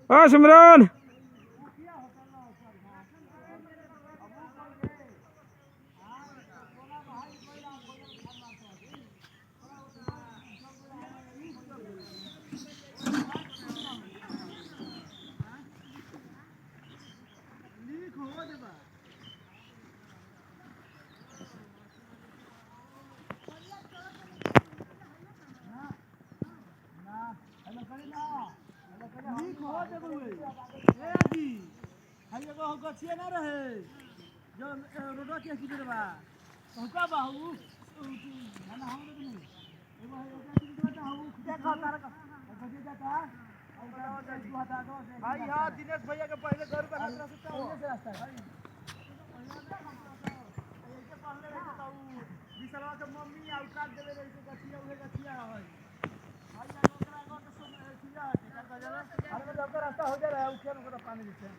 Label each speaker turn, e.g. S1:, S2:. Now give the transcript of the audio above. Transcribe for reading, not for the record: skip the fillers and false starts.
S1: हाँ सिमरन।
S2: ना रहे जो रोडवा के किधर बा हुका बाहू ना हम नहीं एगो है ओकरा किधर बा हूं देखो तारा का बजे जाता भाई हां दिनेश भैया के पहले घर का रास्ता से रास्ता है ऐसे पहले रहता था विसलवा के मम्मी आउट देवे रही तो गछिया उहे गछिया है भाई ओकरा को तो सुन खिया है अरे जब रास्ता हो जा रहा है उखे पानी देते हैं